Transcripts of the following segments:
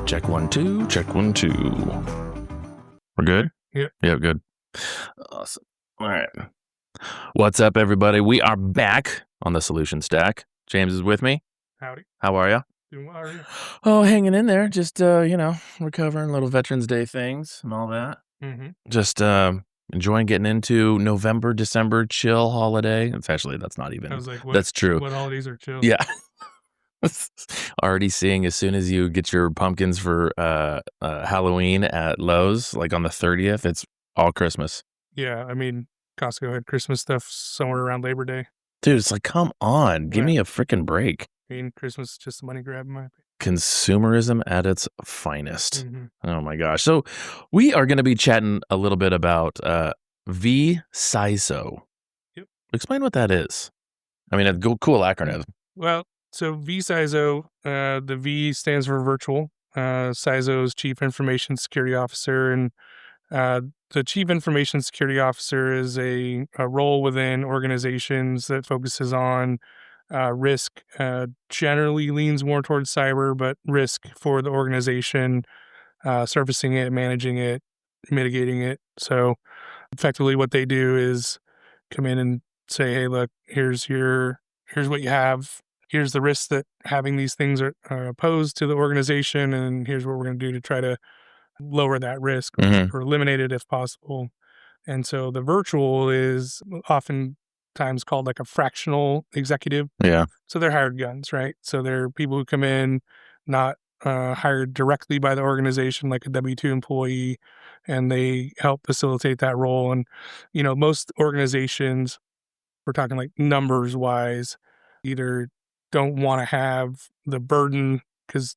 Check 1 2. Check 1 2. We're good? Yep. Yep, good. Awesome. All right. What's up, everybody? We are back on the Solution Stack. James is with me. Howdy. How are you? Doing well, are you? Oh, hanging in there. Just, recovering little Veterans Day things and all that. Mm-hmm. Just enjoying getting into November, December chill holiday. That's not even. I was like, That's true. What holidays are chill? Yeah. Already seeing as soon as you get your pumpkins for Halloween at Lowe's, like on the 30th, it's all Christmas. Yeah, I mean, Costco had Christmas stuff somewhere around Labor Day. Dude, it's like, come on, give me a freaking break. I mean, Christmas is just a money grab in my opinion. Consumerism at its finest. Mm-hmm. Oh my gosh. So we are going to be chatting a little bit about vCISO. Yep. Explain what that is. I mean, a cool acronym. Well, so vCISO, the V stands for virtual. CISO is Chief Information Security Officer, and the Chief Information Security Officer is a role within organizations that focuses on risk. Generally leans more towards cyber, but risk for the organization, surfacing it, managing it, mitigating it. So effectively what they do is come in and say, hey, look, here's what you have. Here's the risks that having these things are posed to the organization, and here's what we're going to do to try to lower that risk or eliminate it if possible. And so the virtual is oftentimes called like a fractional executive. Yeah. So they're hired guns, right? So they're people who come in, not hired directly by the organization like a W-2 employee, and they help facilitate that role. And, most organizations, we're talking like numbers wise, either don't want to have the burden because,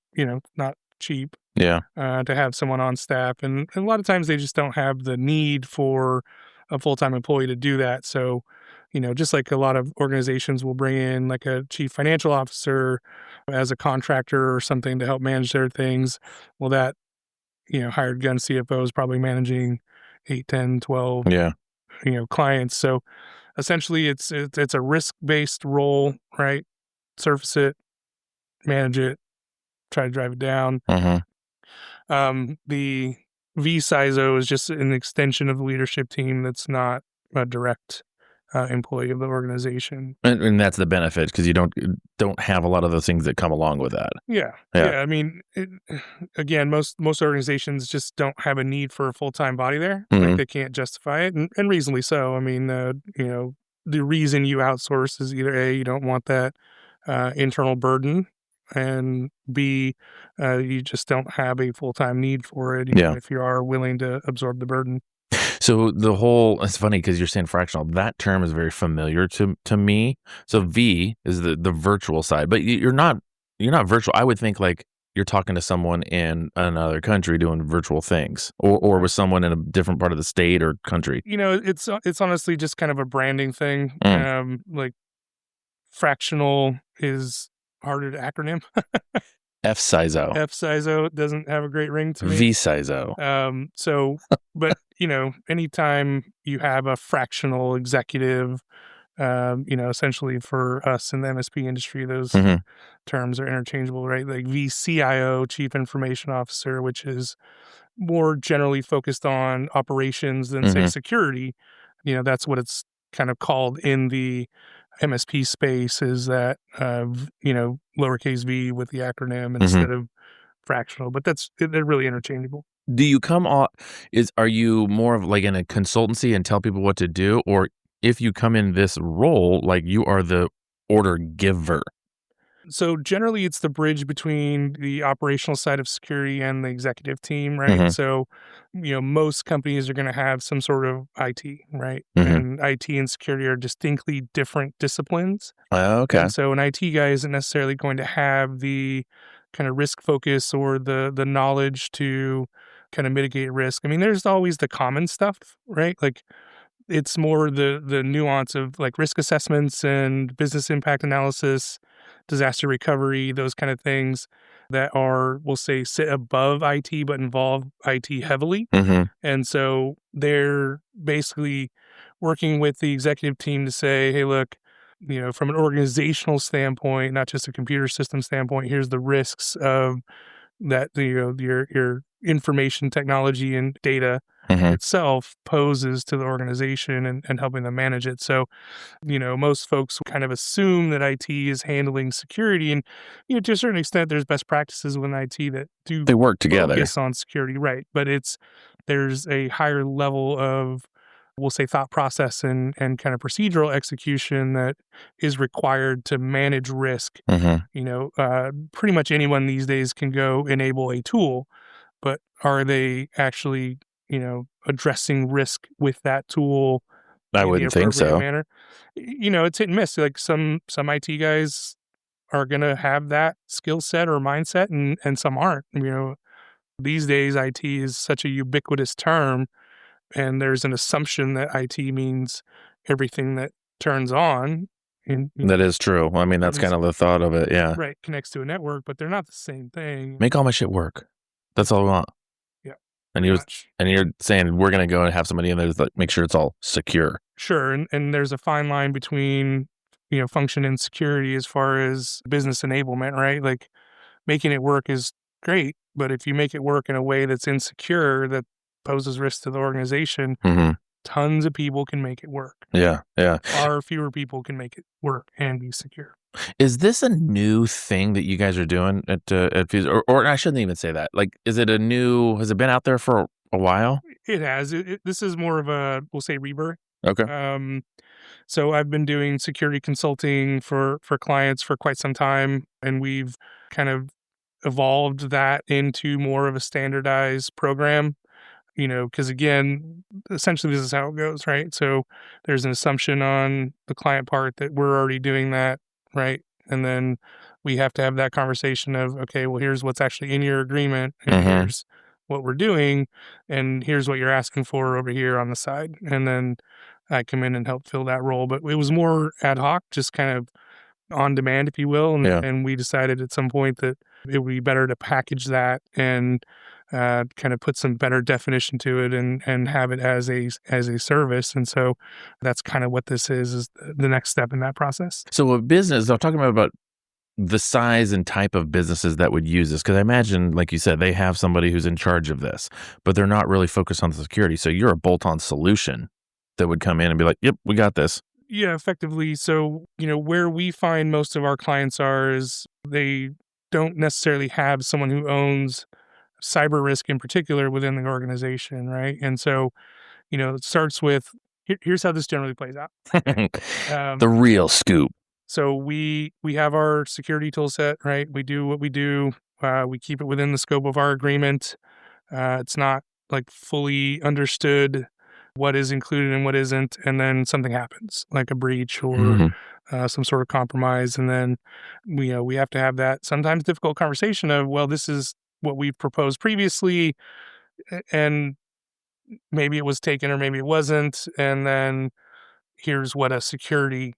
not cheap. Yeah. To have someone on staff. And a lot of times they just don't have the need for a full-time employee to do that. So, just like a lot of organizations will bring in like a chief financial officer as a contractor or something to help manage their things. Well, that, hired gun CFO is probably managing 8, 10, 12, clients. So essentially it's a risk-based role, right? Surface it, manage it, try to drive it down. The vCISO is just an extension of the leadership team that's not a direct employee of the organization. And that's the benefit because you don't have a lot of those things that come along with that. Yeah. I mean, again, most organizations just don't have a need for a full-time body there. Like they can't justify it, and reasonably so. I mean, the reason you outsource is either A, you don't want that internal burden, and B, you just don't have a full-time need for it, even if you are willing to absorb the burden. So it's funny because you're saying fractional. That term is very familiar to me. So V is the virtual side, but you're not virtual. I would think like you're talking to someone in another country doing virtual things, or with someone in a different part of the state or country. It's honestly just kind of a branding thing. Like fractional is harder to acronym. vCISO doesn't have a great ring to me. vCISO. But anytime you have a fractional executive, essentially for us in the MSP industry, those terms are interchangeable, right? Like vCIO, Chief Information Officer, which is more generally focused on operations than say security. That's what it's kind of called in the MSP space, is that lowercase v with the acronym instead of fractional, but they're really interchangeable. Do you are you more of like in a consultancy and tell people what to do, or if you come in this role, like you are the order giver? So generally it's the bridge between the operational side of security and the executive team, right? So, most companies are going to have some sort of IT, right? And IT and security are distinctly different disciplines. Okay. And so an IT guy isn't necessarily going to have the kind of risk focus or the knowledge to kind of mitigate risk. I mean, there's always the common stuff, right? Like it's more the nuance of like risk assessments and business impact analysis, disaster recovery, those kind of things that are, we'll say, sit above IT but involve IT heavily. And so they're basically working with the executive team to say, hey, look, from an organizational standpoint, not just a computer system standpoint, here's the risks of that your information technology and data Mhm. itself poses to the organization and helping them manage it. So, most folks kind of assume that IT is handling security, and to a certain extent, there's best practices within IT that do They work together. focus on security, right? But there's a higher level of, we'll say, thought process and kind of procedural execution that is required to manage risk. Mhm. Pretty much anyone these days can go enable a tool, but are they actually, addressing risk with that tool I in the wouldn't think appropriate so. manner? It's hit and miss. Like some IT guys are gonna have that skill set or mindset, and some aren't. These days IT is such a ubiquitous term, and there's an assumption that IT means everything that turns on and That is true. I mean, that's is kind of the thought of it, yeah. right, connects to a network, but they're not the same thing. Make all my shit work. That's all we want. Yeah, And pretty you're much. and you're saying we're gonna go and have somebody in there to, like, make sure it's all secure. Sure, and there's a fine line between, function and security as far as business enablement, right? Like, making it work is great, but if you make it work in a way that's insecure, that poses risk to the organization, Mhm. tons of people can make it work. Yeah, yeah. Far fewer people can make it work and be secure. Is this a new thing that you guys are doing at Fuse? Or I shouldn't even say that. Like, is it a new has it been out there for a while? It has. This is more of a, we'll say, rebirth. Okay. Um, so I've been doing security consulting for clients for quite some time, and we've kind of evolved that into more of a standardized program. Because again, essentially this is how it goes, right? So there's an assumption on the client part that we're already doing that, right? And then we have to have that conversation of, okay, well, here's what's actually in your agreement, and Mhm. here's what we're doing, and here's what you're asking for over here on the side. And then I come in and help fill that role. But it was more ad hoc, just kind of on demand, if you will. And, Yeah. and we decided at some point that it would be better to package that and kind of put some better definition to it and have it as a service. And so that's kind of what this is the next step in that process. So a business, I'm talking about the size and type of businesses that would use this, because I imagine, like you said, they have somebody who's in charge of this, but they're not really focused on the security. So you're a bolt-on solution that would come in and be like, "Yep, we got this." Yeah, effectively. So, where we find most of our clients are is they don't necessarily have someone who owns cyber risk in particular within the organization, right? And so, it starts with here's how this generally plays out. Um, The real scoop. so we have our security tool set, right? We do what we do. We keep it within the scope of our agreement. It's not like fully understood what is included and what isn't, and then something happens, like a breach or Mhm. some sort of compromise, and then we have to have that sometimes difficult conversation of, well, this is what we've proposed previously, and maybe it was taken or maybe it wasn't, and then here's what a security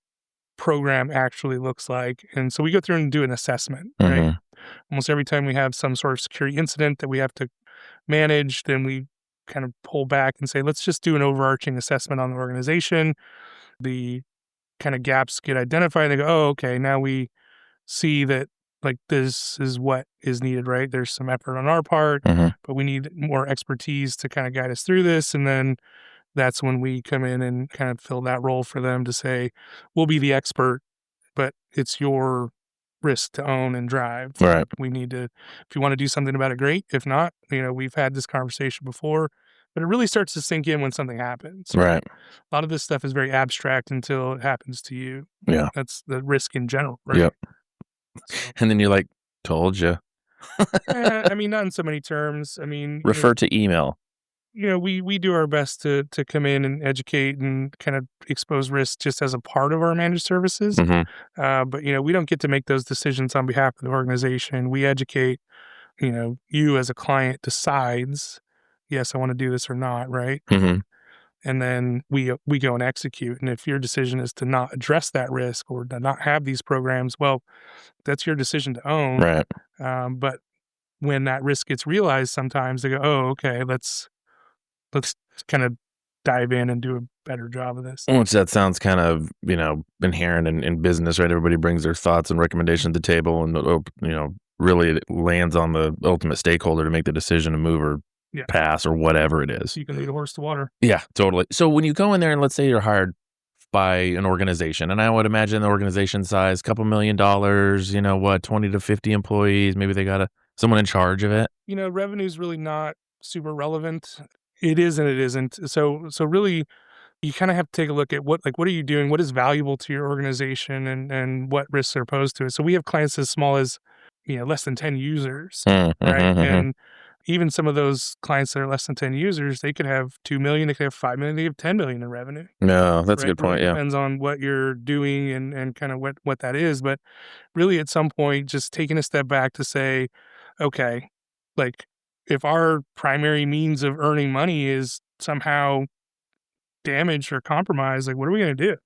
program actually looks like. And so we go through and do an assessment, right? Mhm. Almost every time we have some sort of security incident that we have to manage, then we kind of pull back and say, let's just do an overarching assessment on the organization. The kind of gaps get identified. And they go, oh, okay, now we see that like this is what is needed, right? There's some effort on our part, Mhm. but we need more expertise to kind of guide us through this. And then that's when we come in and kind of fill that role for them to say, we'll be the expert, but it's your risk to own and drive. Right. We need to, if you want to do something about it, great. If not, we've had this conversation before, but it really starts to sink in when something happens, right? Right. A lot of this stuff is very abstract until it happens to you. Yeah. That's the risk in general, right? Yep. So, And then you're like, "Told you." I mean, not in so many terms. I mean, Refer to email. we do our best to come in and educate and kind of expose risk just as a part of our managed services. Mhm. But we don't get to make those decisions on behalf of the organization. We educate. You as a client decides, yes, I want to do this or not, right? Mhm. And then we go and execute. And if your decision is to not address that risk or to not have these programs, well, that's your decision to own. Right. But when that risk gets realized, sometimes they go, oh, okay, let's kind of dive in and do a better job of this. Which that sounds kind of, inherent in business, right? Everybody brings their thoughts and recommendations to the table and, really it lands on the ultimate stakeholder to make the decision to move or Yeah. pass or whatever it is. You can lead a horse to water. Yeah, totally. So when you go in there and let's say you're hired by an organization, and I would imagine the organization size, couple $1,000,000, what, 20 to 50 employees, maybe they got someone in charge of it. Revenue is really not super relevant. It is and it isn't. So really, you kind of have to take a look at what are you doing? What is valuable to your organization, and what risks are posed to it. So we have clients as small as less than 10 users, Mm, right? mhm, mhm. And even some of those clients that are less than 10 users, they could have 2 million, they could have 5 million, they have 10 million in revenue. No, that's a Right. good Really point, yeah. depends on what you're doing and kind of what that is. But really at some point, just taking a step back to say, okay, like if our primary means of earning money is somehow damaged or compromised, like what are we going to do?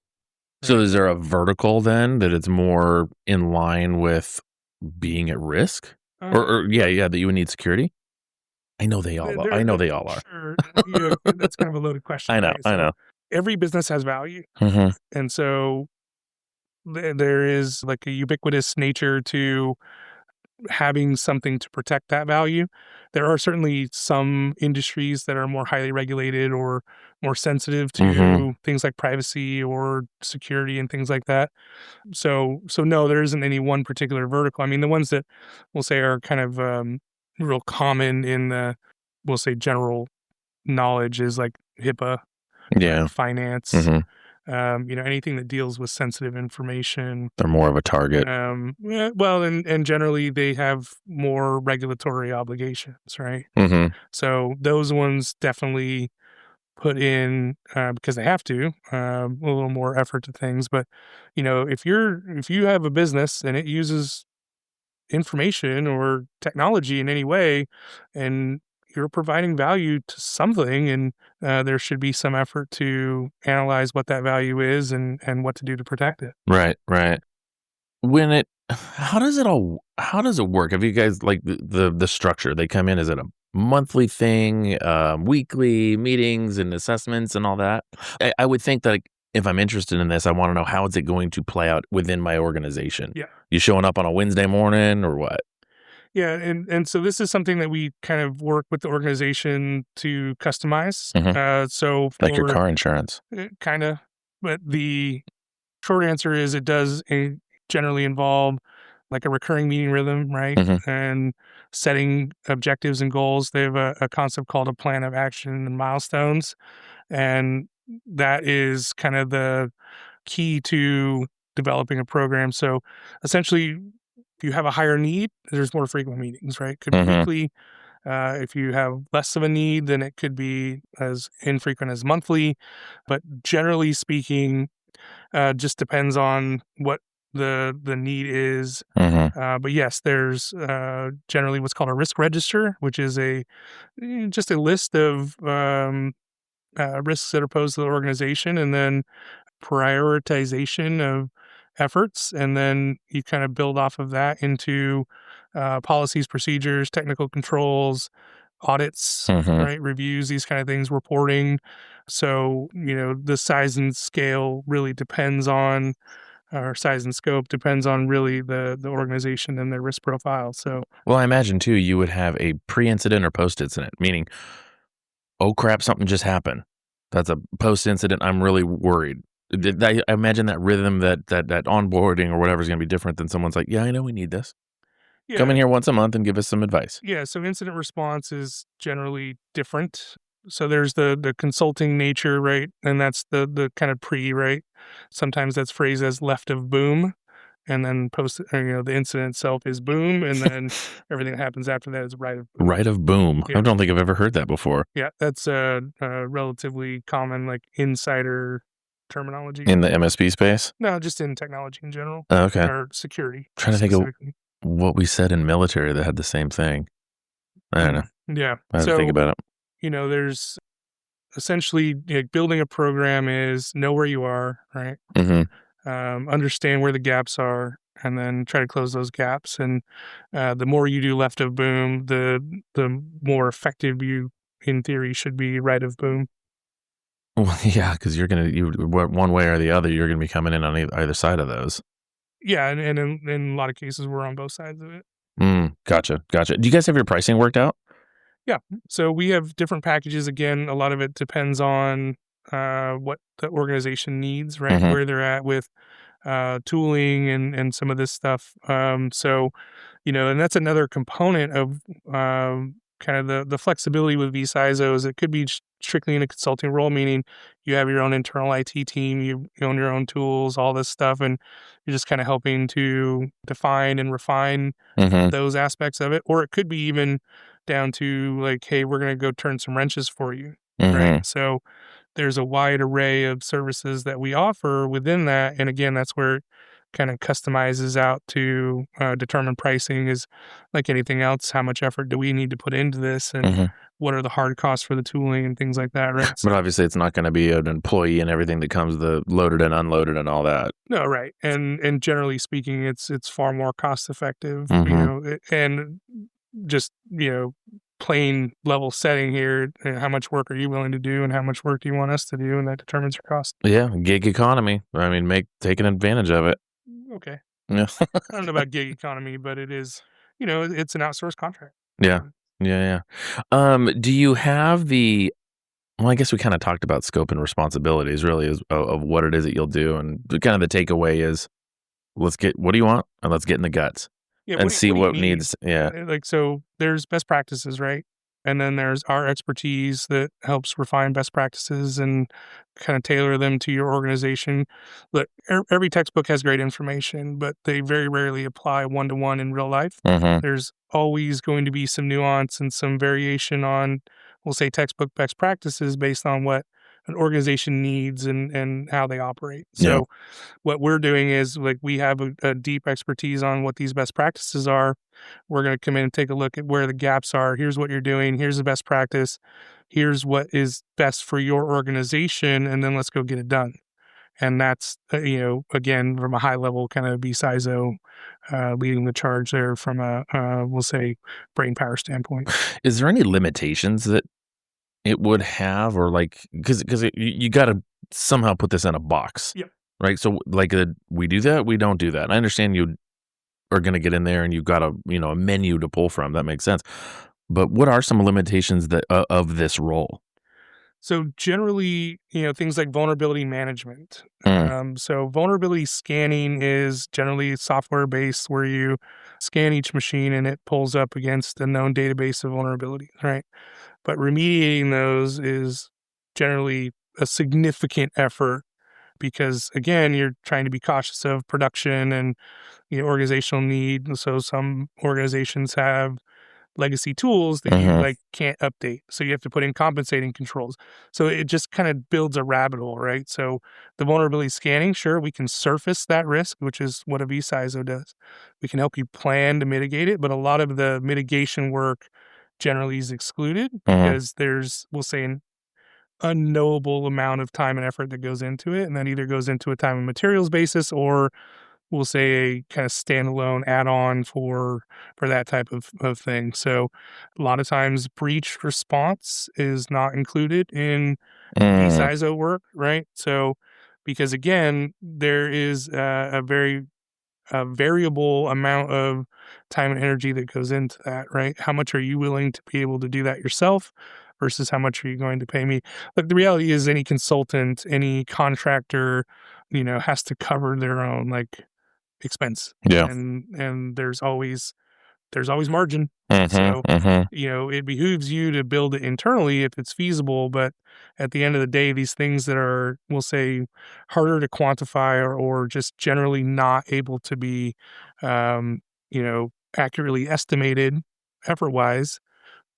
So Right. is there a vertical then that it's more in line with being at risk? Or yeah, Well, yeah, that you would need security? I know they all I know they're they all are. sure. That's kind of a loaded question, I know, right? I So know. every business has value. Mhm. And so there is like a ubiquitous nature to having something to protect that value. There are certainly some industries that are more highly regulated or more sensitive Mhm. to things like privacy or security and things like that. So no, there isn't any one particular vertical. I mean, the ones that we'll say are kind of real common in the we'll say general knowledge is like HIPAA, right? Yeah. Finance, Mhm. anything that deals with sensitive information. They're more of a target. Yeah, well, and generally they have more regulatory obligations, right? Mhm. So those ones definitely put in because they have to a little more effort to things. But if you have a business and it uses information or technology in any way, and you're providing value to something, and there should be some effort to analyze what that value is and what to do to protect it. Right, right. When it how does it work? Have you guys like the structure? They come in, is it a monthly thing, weekly meetings and assessments and all that? I would think that like, if I'm interested in this, I want to know how is it going to play out within my organization. Yeah. You showing up on a Wednesday morning or what? Yeah, and so this is something that we kind of work with the organization to customize. Mhm. So Like your for car insurance. kind of, but the short answer is it does generally involve like a recurring meeting rhythm, right? Mhm. And setting objectives and goals. They have a concept called a plan of action and milestones, and that is kind of the key to developing a program. So essentially, if you have a higher need, there's more frequent meetings, right? Could be Mhm. weekly. If you have less of a need, then it could be as infrequent as monthly. But generally speaking, just depends on what the need is. Mhm. But yes, there's generally what's called a risk register, which is just a list of risks that are posed to the organization, and then prioritization of efforts, and then you kind of build off of that into policies, procedures, technical controls, audits, Mhm. right? Reviews, these kind of things, reporting. So, the size and scale really depends on, or size and scope depends on really the organization and their risk profile. So, Well, I imagine too you would have a pre-incident or post-incident, meaning, "Oh crap, something just happened." That's a post-incident, "I'm really worried." I imagine that rhythm, that onboarding or whatever is gonna be different than someone's like, "Yeah, I know we need this. Come in yeah, here once a month and give us some advice." yeah. So, incident response is generally different. So, there's the consulting nature, right? And that's the kind of pre, right? Sometimes that's phrased as left of boom. And then the incident itself is boom, and then everything that happens after that is right of boom. Right of boom. Yeah, I don't think I've ever heard that before yeah, that's a relatively common like insider terminology. in the MSP space. No, just in technology in general Oh, okay. or security Trying to think of specifically. what we said in military that had the same thing. I don't know. Yeah, I have to think so about it. there's essentially building a program is know where you are, right? Mhm. Understand where the gaps are, and then try to close those gaps. And the more you do left of boom, the more effective you, in theory, should be right of boom. Well, yeah, because one way or the other, you're gonna be coming in on either side of those. Yeah, and in a lot of cases, we're on both sides of it. Gotcha. Do you guys have your pricing worked out? Yeah. So we have different packages. Again, a lot of it depends on what the organization needs, right? Mhm. Where they're at with tooling and some of this stuff. And that's another component of kind of the flexibility with vCISOs. It could be strictly in a consulting role, meaning you have your own internal IT team, you own your own tools, all this stuff, and you're just kind of helping to define and refine Mhm. those aspects of it. Or it could be even down to like, hey, we're going to go turn some wrenches for you, right? Mhm. So there's a wide array of services that we offer within that. And again, that's where it kind of customizes out to determine pricing is like anything else. How much effort do we need to put into this? And Mhm. what are the hard costs for the tooling and things like that, right? But So, obviously, it's not gonna be an employee and everything that comes the loaded and unloaded and all that. no, right. And generally speaking, it's far more cost effective, Mhm. and just, plain level setting here. How much work are you willing to do and how much work do you want us to do? And that determines your cost. Yeah, gig economy. I mean, make taking advantage of it. Okay. Yeah. I don't know about gig economy, but it is, it's an outsourced contract. Yeah. Yeah. Do you have the well, I guess we kinda talked about scope and responsibilities really is of what it is that you'll do, and the kind of the takeaway is, let's get what do you want? And let's get in the guts Yeah, and see what do you what need? needs yeah. Like, so there's best practices, right? And then there's our expertise that helps refine best practices and kind of tailor them to your organization. Look, every textbook has great information, but they very rarely apply one to one in real life. Mhm. There's always going to be some nuance and some variation on, we'll say, textbook best practices based on what an organization needs and how they operate. Yeah. So what we're doing is like we have a deep expertise on what these best practices are. We're going to come in and take a look at where the gaps are. Here's what you're doing. Here's the best practice. Here's what is best for your organization. And then let's go get it done. And that's, again, from a high level kind of vCISO leading the charge there from we'll say, brain power standpoint. Is there any limitations that it would have or like because you gotta somehow put this in a box, Yep. right? So, like, we do that, we don't do that. I understand you are gonna get in there and you've got a menu to pull from, that makes sense. But what are some limitations that of this role? So generally, things like vulnerability management. Mm, So vulnerability scanning is generally software based where you scan each machine and it pulls up against a known database of vulnerabilities, right? But remediating those is generally a significant effort because again, you're trying to be cautious of production and organizational need. So some organizations have legacy tools that you mhm, like can't update. So you have to put in compensating controls. So it just kind of builds a rabbit hole, right? So the vulnerability scanning, sure, we can surface that risk, which is what a vCISO does. We can help you plan to mitigate it, but a lot of the mitigation work generally is excluded mhm, because there's, we'll say, an unknowable amount of time and effort that goes into it. And that either goes into a time and materials basis or we'll say a kind of standalone add-on for that type of thing. So a lot of times breach response is not included in mm, vCISO work, right? So because again, there is a very variable amount of time and energy that goes into that, right? How much are you willing to be able to do that yourself versus how much are you going to pay me? Look, the reality is any consultant, any contractor, has to cover their own like expense yeah, and there's always margin. mhm, So, mhm, it behooves you to build it internally if it's feasible, but at the end of the day, these things that are, we'll say, harder to quantify or just generally not able to be, accurately estimated effort-wise,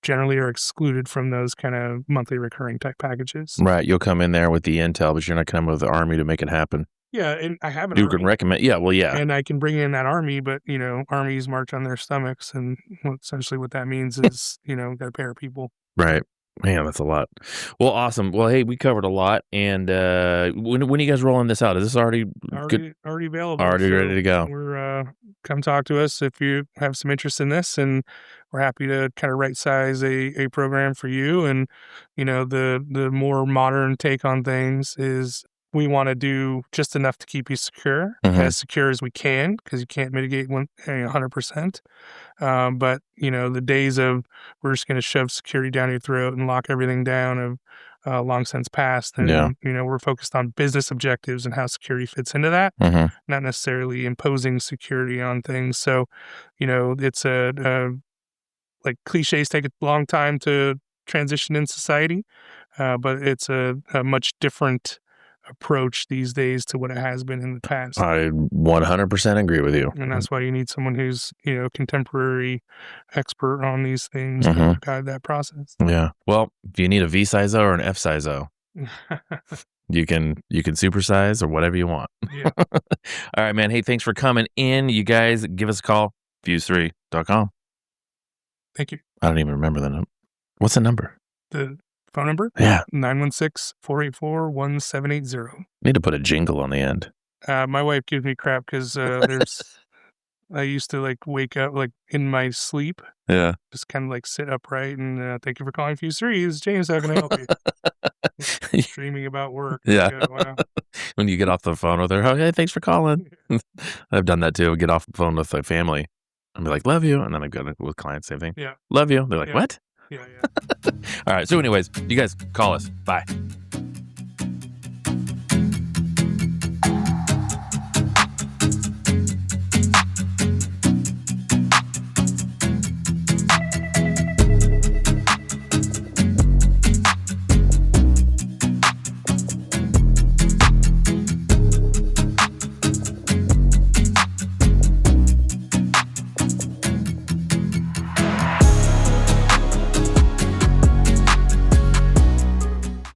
generally are excluded from those kind of monthly recurring type packages. right, you'll come in there with the intel, but you're not coming with the army to make it happen. Yeah, and I have an You can army. recommend yeah, well, yeah, And I can bring in that army, but, armies march on their stomachs, and essentially what that means is, gotta pay our people. right. Man, that's a lot. Well, awesome. Well, hey, we covered a lot, and, when are you guys rolling this out? Is this already good Already available, already ready so to go? come talk to us if you have some interest in this, and we're happy to kinda right size a program for you, and, the more modern take on things is we want to do just enough to keep you secure as we can, because you can't mitigate 100%. But the days of we're just going to shove security down your throat and lock everything down have long since passed. And Yeah. we're focused on business objectives and how security fits into that, not necessarily imposing security on things. So, it's like cliches take a long time to transition in society, but it's a much different approach these days to what it has been in the past. I 100% agree with you. And that's why you need someone who's, contemporary expert on these things to help guide that process. Yeah. Well, if you need a vCISO or an fCISO, you can supersize or whatever you want. Yeah. All right, man. Hey, thanks for coming in. You guys give us a call, fuse3.com. Thank you. I don't even remember the number. What's the number? The phone number? Yeah. 916-484-1780. Need to put a jingle on the end. My wife gives me crap because I used to wake up in my sleep. Yeah. Just kind of sit upright and thank you for calling Fuse 3. This is James. How can I help you? Dreaming about work. Yeah. Wow. When you get off the phone with her, oh, hey, thanks for calling. I've done that too. Get off the phone with my family and be like, love you. And then I've got it with clients, same thing. Yeah. Love you. They're like, what? Yeah. All right. So anyways, you guys call us. Bye.